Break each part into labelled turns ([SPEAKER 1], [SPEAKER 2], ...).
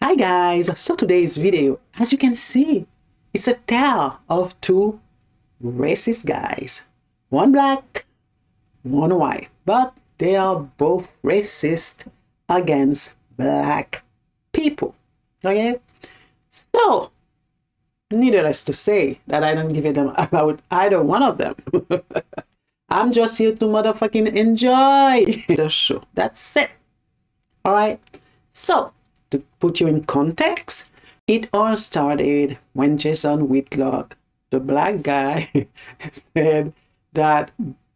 [SPEAKER 1] Hi guys, so today's video, as you can see, it's a tale of two racist guys. One black, one white, but they are both racist against black people. Okay? So, needless to say that I don't give a damn about either one of them. I'm just here to motherfucking enjoy the show. That's it. Alright? So, to put you in context, it all started when Jason Withlock, the black guy, said that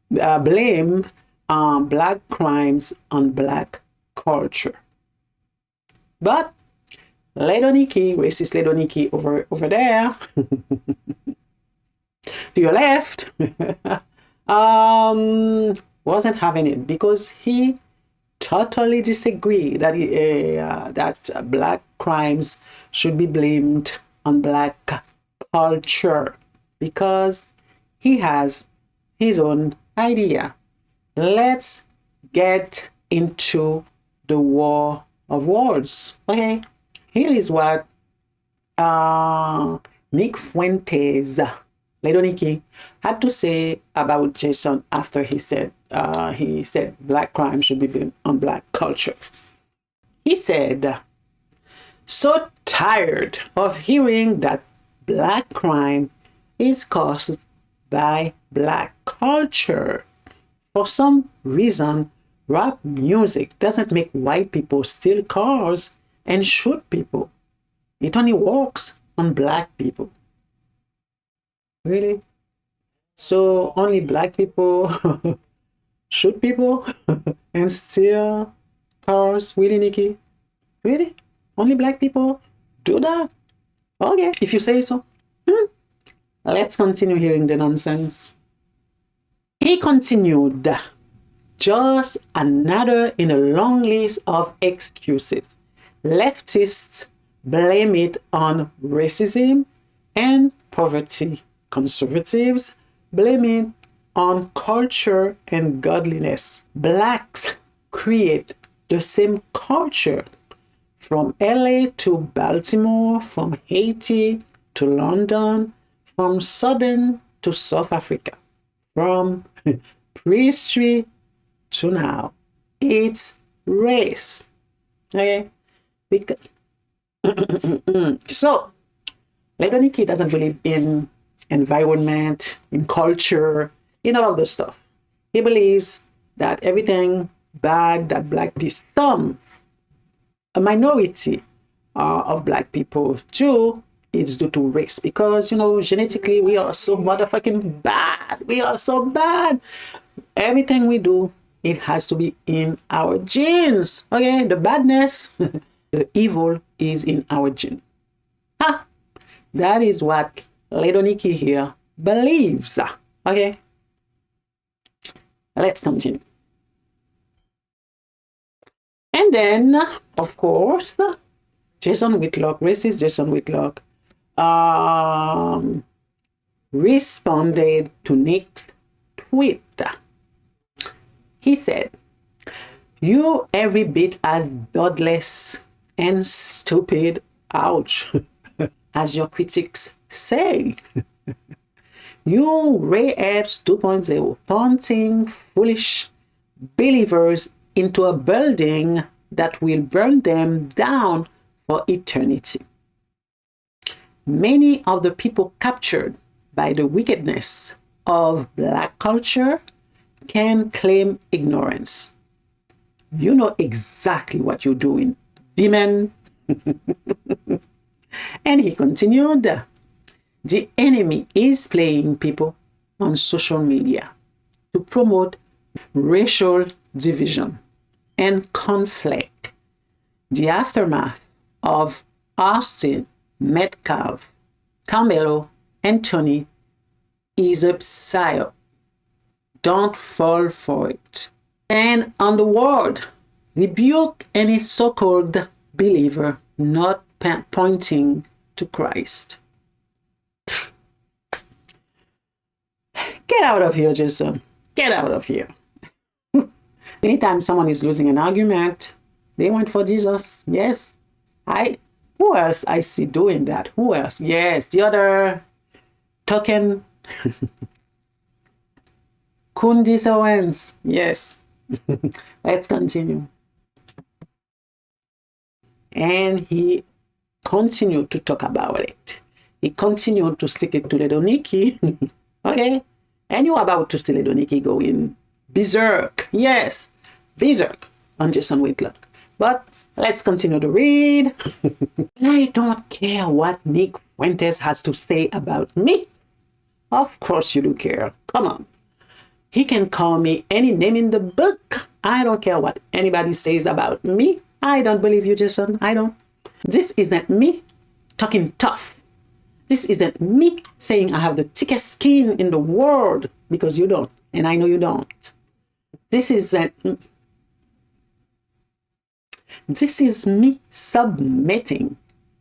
[SPEAKER 1] blame black crimes on black culture. But Ledoniki, racist Ledoniki over there, to your left, wasn't having it because he totally disagree that that black crimes should be blamed on black culture because he has his own idea. Let's get into the war of words. Okay, here is what Nick Fuentes, Ledoniki, had to say about Jason after he said black crime should be blamed on black culture. He said, "So tired of hearing that black crime is caused by black culture. For some reason, rap music doesn't make white people steal cars and shoot people. It only works on black people." Really? So only black people shoot people and steal cars? Really, Nikki? Really? Only black people do that? Okay, if you say so. Let's continue hearing the nonsense. He continued, "Just another in a long list of excuses. Leftists blame it on racism and poverty. Conservatives blame it on culture and godliness. Blacks create the same culture from LA to Baltimore, from Haiti to London, from Southern to South Africa, from prehistory to now. It's race." Okay? Because so, Ledoniki doesn't believe in environment, in culture, in all of this stuff. He believes that everything bad that black people, a minority of black people do, it's due to race. Because, genetically, we are so motherfucking bad. We are so bad. Everything we do, it has to be in our genes. Okay? The badness, the evil is in our gene. That is what Ledoniki here believes. Okay? Let's continue. And then, of course, Jason Withlock, racist Jason Withlock, responded to Nick's tweet. He said, "You every bit as godless and stupid, ouch, as your critics say. You Ray Epps 2.0, taunting foolish believers into a building that will burn them down for eternity. Many of the people captured by the wickedness of black culture can claim ignorance. You know exactly what you're doing, demon." And he continued, "The enemy is playing people on social media to promote racial division and conflict. The aftermath of Austin, Metcalf, Carmelo, and Tony is a psyop. Don't fall for it. And on the word, rebuke any so-called believer not pointing to Christ." Get out of here, Jason. Get out of here. Anytime someone is losing an argument, they went for Jesus. Yes, Who else I see doing that? Who else? Yes, the other token Kundis Owens. Yes. Let's continue. And he continued to talk about it. He continued to stick it to Little Nicky. Okay. And you're about to see Little Nicky going berserk. Yes. Berserk on Jason Withlock. But let's continue to read. I don't care what Nick Fuentes has to say about me. Of course you do care. Come on. He can call me any name in the book. I don't care what anybody says about me. I don't believe you, Jason. I don't. This isn't me talking tough. This isn't me saying I have the thickest skin in the world, because you don't. And I know you don't. This is me submitting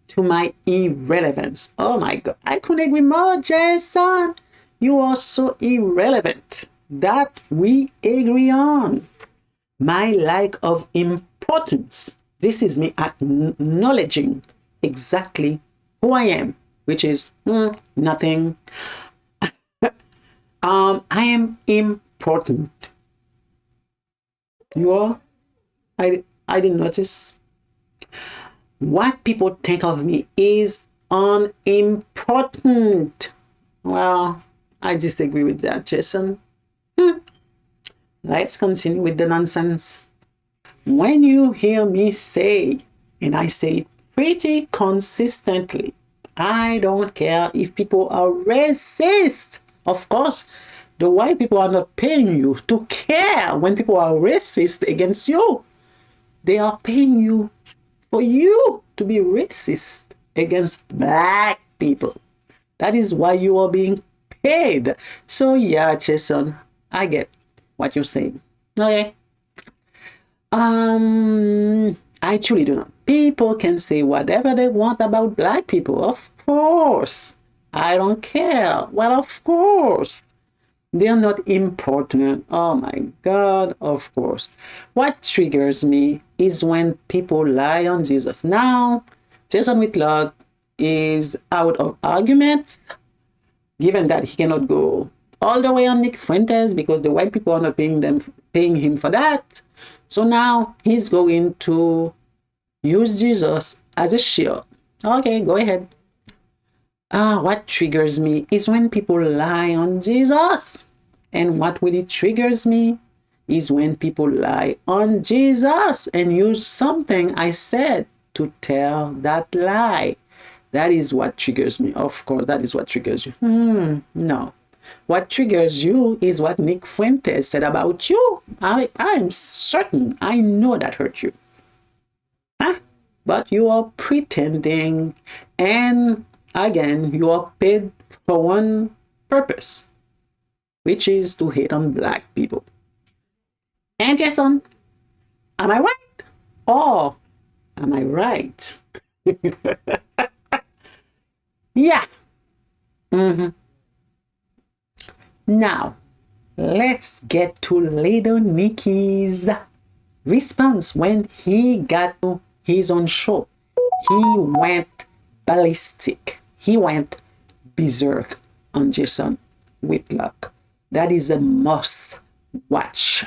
[SPEAKER 1] to my irrelevance. Oh my God. I couldn't agree more, Jason. You are so irrelevant. That we agree on. My lack of importance. This is me acknowledging exactly who I am, which is nothing. I am important. You are? I didn't notice. What people think of me is unimportant. Well, I disagree with that, Jason. Let's continue with the nonsense. When you hear me say, and I say it pretty consistently, I don't care if people are racist. Of course, the white people are not paying you to care when people are racist against you. They are paying you for you to be racist against black people. That is why you are being paid. So yeah, Jason, I get what you're saying. Okay. I truly do not. People can say whatever they want about black people. Of course. I don't care. Well, of course. They are not important. Oh my God, of course. What triggers me is when people lie on Jesus. Now, Jason Withlock is out of argument, given that he cannot go all the way on Nick Fuentes because the white people are not paying him for that. So now he's going to use Jesus as a shield. Okay, go ahead. What triggers me is when people lie on Jesus. And what really triggers me is when people lie on Jesus and use something I said to tell that lie. That is what triggers me. Of course, that is what triggers you. No. What triggers you is what Nick Fuentes said about you. I'm certain. I know that hurt you. But you are pretending. And again, you are paid for one purpose, which is to hate on black people. And Jason, am I right? Or am I right? Yeah. Now, let's get to Little Nicky's response when he got to his own show. He went ballistic. He went berserk on Jason Withlock. That is a must watch.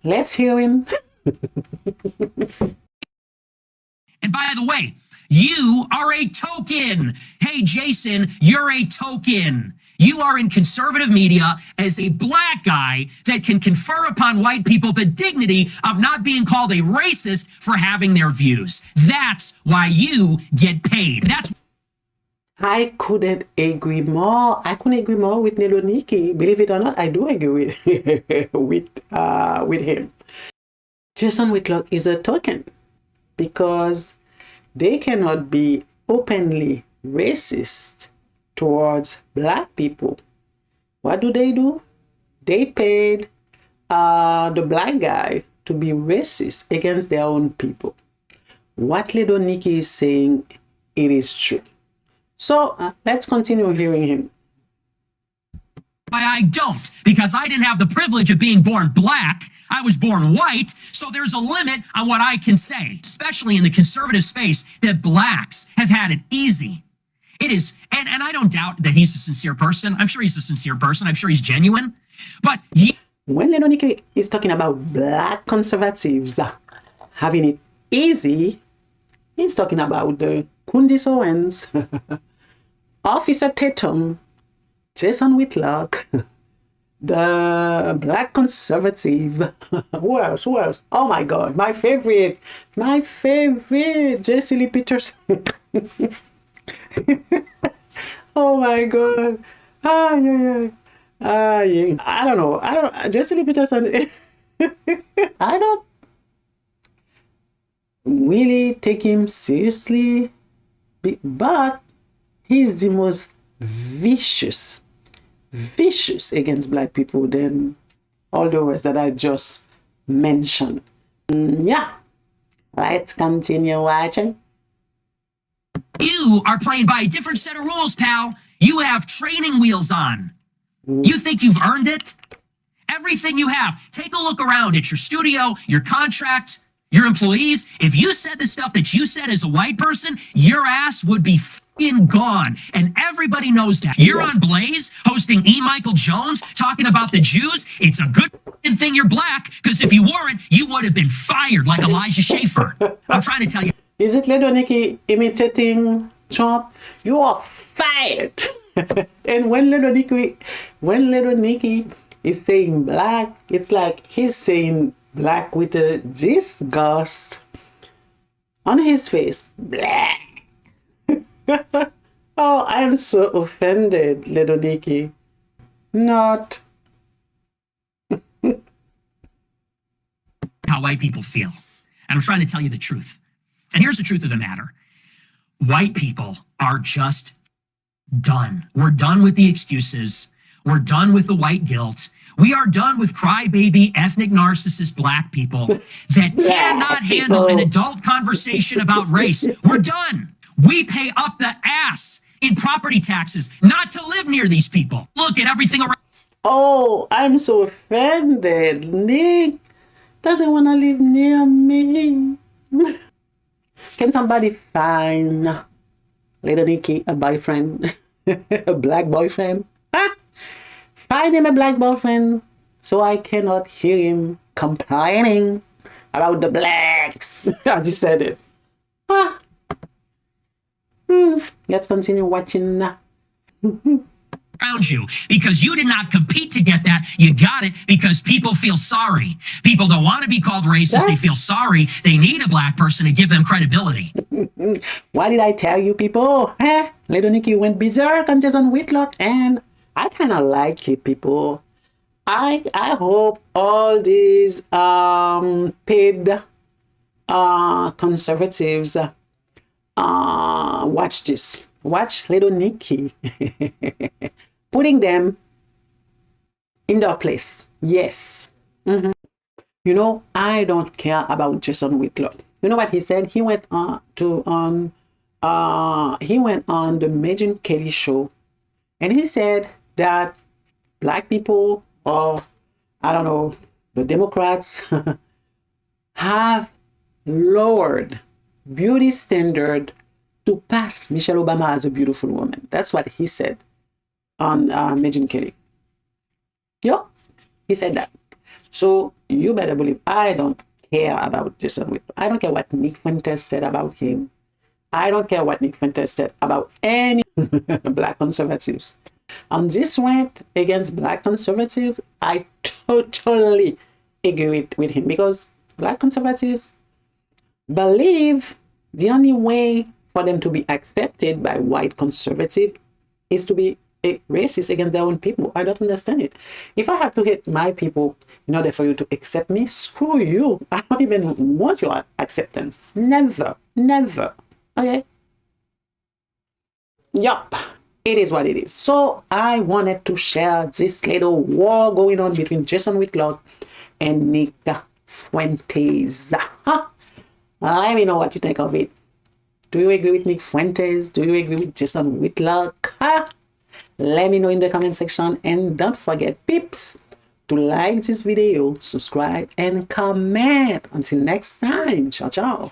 [SPEAKER 1] Let's hear him.
[SPEAKER 2] And by the way, you are a token. Hey, Jason, you're a token. You are in conservative media as a black guy that can confer upon white people the dignity of not being called a racist for having their views. That's why you get paid.
[SPEAKER 1] I couldn't agree more. I couldn't agree more with Little Nicky. Believe it or not, I do agree with him. Jason Withlock is a token because they cannot be openly racist towards black people. What do? They paid the black guy to be racist against their own people. What Little Nicky is saying, it is true. So let's continue hearing him.
[SPEAKER 2] why I don't, because I didn't have the privilege of being born black. I was born white, so there's a limit on what I can say, especially in the conservative space that blacks have had it easy. It is, and I don't doubt that he's a sincere person. I'm sure he's a sincere person. I'm sure he's genuine. But
[SPEAKER 1] when Lenonike is talking about black conservatives having it easy, he's talking about the Kundis Owens, Officer Tatum, Jason Withlock, the black conservative. Who else? Who else? Oh my God, my favorite, Jesse Lee Peterson. Oh my God. Yeah. I don't know. Jesse Lee Peterson. I don't really take him seriously, but he's the most vicious against black people than all the rest that I just mentioned. Yeah, let's continue watching.
[SPEAKER 2] You are playing by a different set of rules, pal. You have training wheels on. You think you've earned it? Everything you have. Take a look around at your studio, your contract, your employees. If you said the stuff that you said as a white person, your ass would be f***ing gone. And everybody knows that. You're on Blaze hosting E. Michael Jones talking about the Jews. It's a good thing you're black, because if you weren't, you would have been fired like Elijah Schaefer. I'm trying to tell you.
[SPEAKER 1] Is it Lenonike imitating Trump? You are fired. And when Lenonike is saying black, it's like he's saying black with a disgust on his face. Black. Oh, I'm so offended, Lenonike. Not.
[SPEAKER 2] How white people feel. And I'm trying to tell you the truth. And here's the truth of the matter. White people are just done. We're done with the excuses. We're done with the white guilt. We are done with crybaby, ethnic narcissist black people that cannot handle an adult conversation about race. We're done. We pay up the ass in property taxes not to live near these people. Look at everything around.
[SPEAKER 1] Oh, I'm so offended. Nick doesn't want to live near me. Can somebody find Little Nicky a boyfriend? A black boyfriend? Find him a black boyfriend so I cannot hear him complaining about the blacks. I just said it. Let's continue watching.
[SPEAKER 2] Around you, because you did not compete to get that. You got it because people feel sorry. People don't want to be called racist. They feel sorry. They need a black person to give them credibility.
[SPEAKER 1] What did I tell you, people? Little Nicky went berserk on Jason Withlock, and I kind of like it, people. I hope all these paid conservatives watch this. Watch Little Nicky putting them in their place. Yes. You know, I don't care about Jason Withlock. You know what he said? He went on the Megyn Kelly show, and he said that black people, or I don't know, the Democrats have lowered beauty standard to pass Michelle Obama as a beautiful woman. That's what he said on Megyn Kelly. Yo, he said that. So you better believe I don't care about Jason Withlock. I don't care what Nick Fuentes said about him. I don't care what Nick Fuentes said about any black conservatives. On this rant against black conservatives, I totally agree with him, because black conservatives believe the only way for them to be accepted by white conservative is to be a racist against their own people. I don't understand it. If I have to hate my people in order for you to accept me, screw you. I don't even want your acceptance. Never. Okay? Yup. It is what it is. So I wanted to share this little war going on between Jason Withlock and Nick Fuentes. Let me know what you think of it. Do you agree with Nick Fuentes? Do you agree with Jason Withlock? Let me know in the comment section, and don't forget, peeps, to like this video, subscribe, and comment. Until next time, ciao ciao.